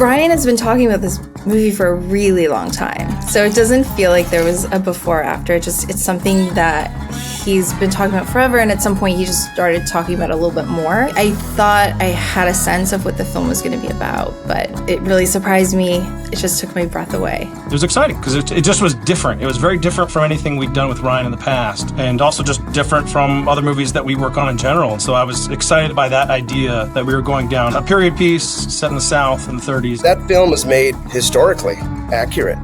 Ryan has been talking about this movie for a really long time, so it doesn't feel like there was a before or after. It's something that he's been talking about forever, and at some point he just started talking about it a little bit more. I thought I had a sense of what the film was going to be about, but it really surprised me. It just took my breath away. It was exciting because it just was different. It was very different from anything we'd done with Ryan in the past, and also just different from other movies that we work on in general. And so I was excited by that idea that we were going down a period piece set in the South in the 30s. That film is made historically accurate,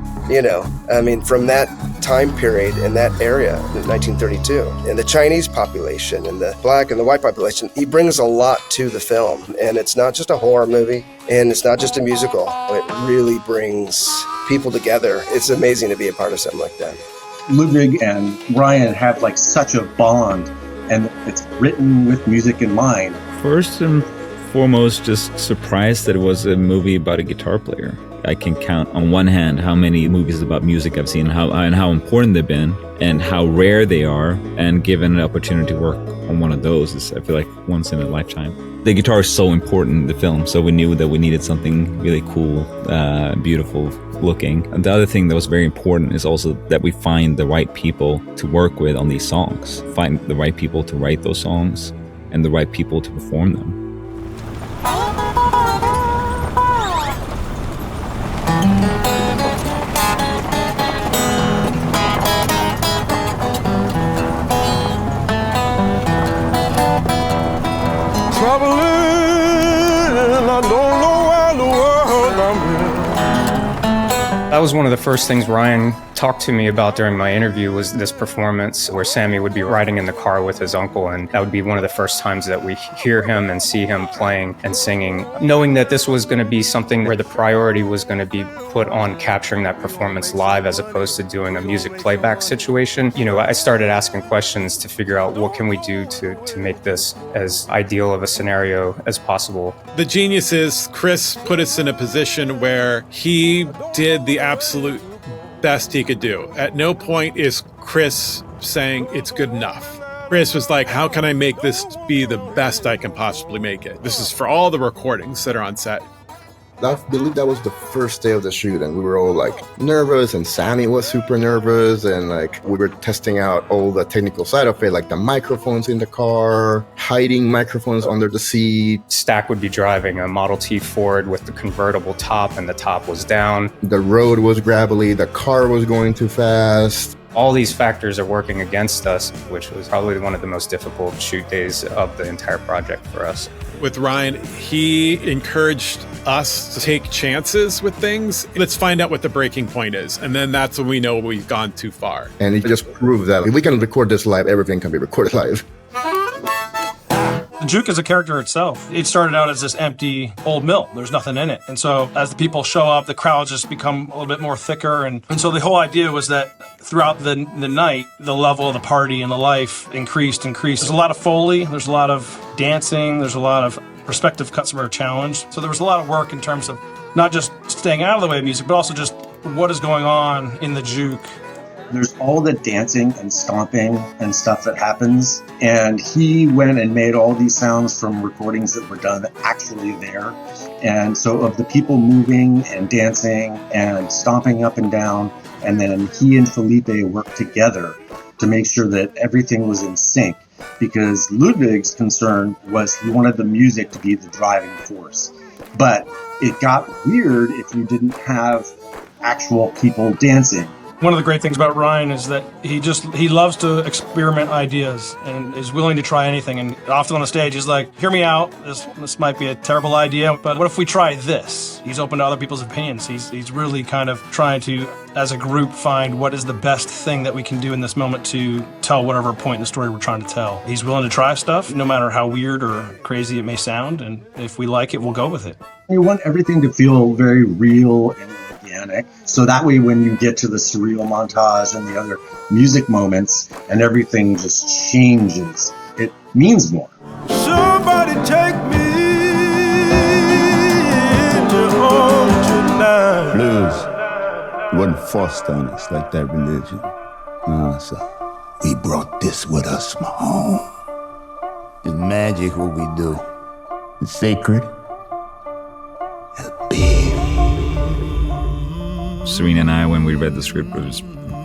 from that time period in that area in 1932. And the Chinese population and the black and the white population, he brings a lot to the film. And it's not just a horror movie, and it's not just a musical. It really brings people together. It's amazing to be a part of something like that. Ludwig and Ryan have like such a bond, and it's written with music in mind. First and foremost, just surprised that it was a movie about a guitar player. I can count on one hand how many movies about music I've seen, and how important they've been, and how rare they are. And given an opportunity to work on one of those is, I feel like, once in a lifetime. The guitar is so important in the film, so we knew that we needed something really cool, beautiful looking. And the other thing that was very important is also that we find the right people to work with on these songs, find the right people to write those songs, and the right people to perform them. That was one of the first things Ryan talked to me about during my interview, was this performance where Sammy would be riding in the car with his uncle, and that would be one of the first times that we hear him and see him playing and singing, knowing that this was going to be something where the priority was going to be put on capturing that performance live as opposed to doing a music playback situation. I started asking questions to figure out what can we do to make this as ideal of a scenario as possible. The genius is Chris put us in a position where he did the absolute best he could do. At no point is Chris saying it's good enough. Chris was like, how can I make this be the best I can possibly make it? This is for all the recordings that are on set. I believe that was the first day of the shoot, and we were all like nervous, and Sammy was super nervous, and like we were testing out all the technical side of it, like the microphones in the car, hiding microphones under the seat. Stack would be driving a Model T Ford with the convertible top, and the top was down. The road was gravelly, the car was going too fast. All these factors are working against us, which was probably one of the most difficult shoot days of the entire project for us. With Ryan, he encouraged us to take chances with things. Let's find out what the breaking point is. And then that's when we know we've gone too far. And it just proved that if we can record this live, everything can be recorded live. The juke is a character itself. It started out as this empty old mill. There's nothing in it. And so as the people show up, the crowds just become a little bit more thicker. And so the whole idea was that throughout the night, the level of the party and the life increased. There's a lot of Foley. There's a lot of dancing. There's a lot of perspective cuts that were challenged. So there was a lot of work in terms of not just staying out of the way of music, but also just what is going on in the juke. There's all the dancing and stomping and stuff that happens. And he went and made all these sounds from recordings that were done actually there. And so of the people moving and dancing and stomping up and down, and then he and Felipe worked together to make sure that everything was in sync. Because Ludwig's concern was he wanted the music to be the driving force. But it got weird if you didn't have actual people dancing. One of the great things about Ryan is that he loves to experiment ideas and is willing to try anything. And often on the stage, he's like, hear me out. This might be a terrible idea, but what if we try this? He's open to other people's opinions. He's really kind of trying to, as a group, find what is the best thing that we can do in this moment to tell whatever point in the story we're trying to tell. He's willing to try stuff, no matter how weird or crazy it may sound. And if we like it, we'll go with it. You want everything to feel very real and organic. So that way when you get to the surreal montage and the other music moments and everything just changes, it means more. Somebody take me to hold you now. Blues wasn't forced on us like that religion. No, so we brought this with us from home. It's magic what we do. It's sacred. It's big. Serena and I, when we read the script, it was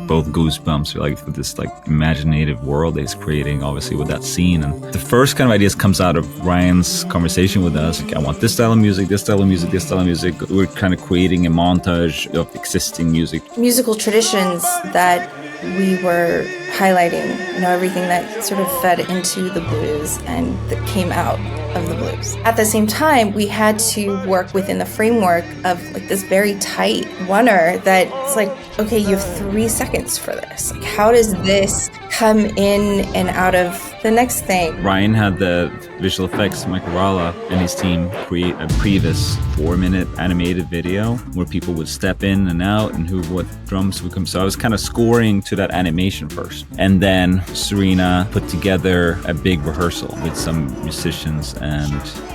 both goosebumps, like for this like imaginative world that he's creating, obviously with that scene. And the first kind of ideas comes out of Ryan's conversation with us. Like, I want this style of music, this style of music, this style of music. We're kind of creating a montage of existing music. Musical traditions that we were highlighting, everything that sort of fed into the blues and that came out of the blues. At the same time, we had to work within the framework of like this very tight oneer that it's like, okay, you have 3 seconds for this. Like, how does this come in and out of the next thing? Ryan had the visual effects, Michael Rala and his team create a previous 4-minute animated video where people would step in and out and what drums would come. So I was kind of scoring to that animation first. And then Serena put together a big rehearsal with some musicians and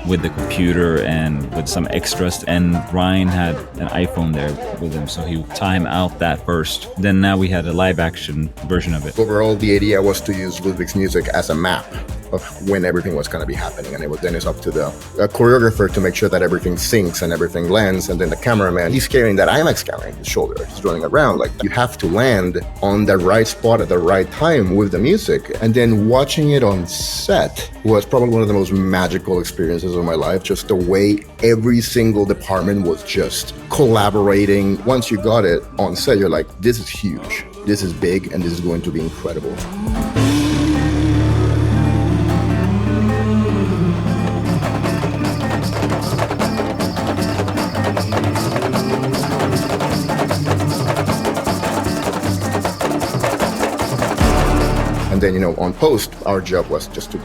with the computer and with some extras. And Ryan had an iPhone there with him, so he would time out that first. Then now we had a live action version of it. Overall, the idea was to use Ludwig's music as a map of when everything was going to be happening, and then it's up to the choreographer to make sure that everything syncs and everything lands. And then the cameraman, he's carrying that IMAX camera in his shoulder, he's running around. Like, you have to land on the right spot at the right time with the music. And then watching it on set was probably one of the most magical experiences of my life. Just the way every single department was just collaborating. Once you got it on set, you're like, this is huge, this is big, and this is going to be incredible. And then, on post, our job was just to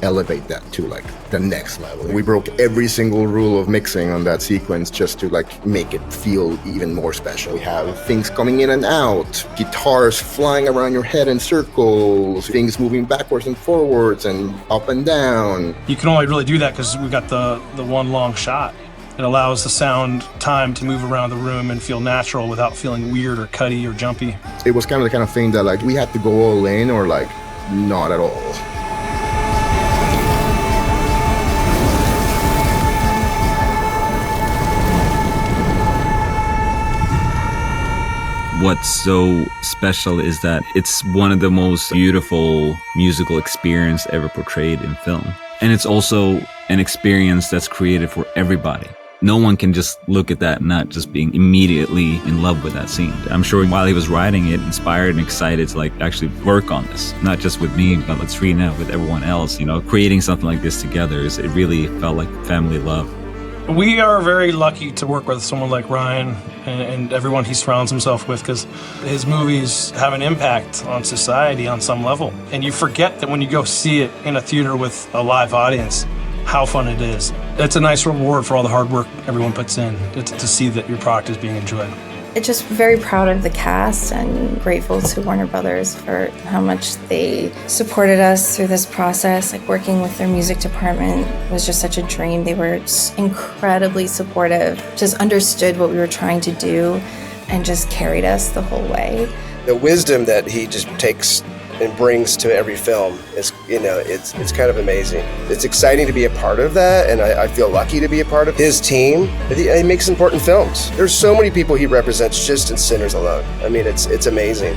elevate that to like the next level. We broke every single rule of mixing on that sequence just to like make it feel even more special. We have things coming in and out, guitars flying around your head in circles, things moving backwards and forwards and up and down. You can only really do that because we got the one long shot. It allows the sound time to move around the room and feel natural without feeling weird or cutty or jumpy. It was kind of the kind of thing that like we had to go all in or like not at all. What's so special is that it's one of the most beautiful musical experiences ever portrayed in film. And it's also an experience that's created for everybody. No one can just look at that and not just being immediately in love with that scene. I'm sure while he was writing it, inspired and excited to like actually work on this, not just with me, but with Serena, with everyone else, creating something like this together. It really felt like family love. We are very lucky to work with someone like Ryan and everyone he surrounds himself with, because his movies have an impact on society on some level. And you forget that when you go see it in a theater with a live audience, how fun it is. It's a nice reward for all the hard work everyone puts in to see that your product is being enjoyed. I'm just very proud of the cast and grateful to Warner Brothers for how much they supported us through this process. Like, working with their music department was just such a dream. They were incredibly supportive, just understood what we were trying to do and just carried us the whole way. The wisdom that he just takes and brings to every film is, it's kind of amazing. It's exciting to be a part of that, and I feel lucky to be a part of his team. He makes important films. There's so many people he represents just in Sinners alone. I mean, it's amazing.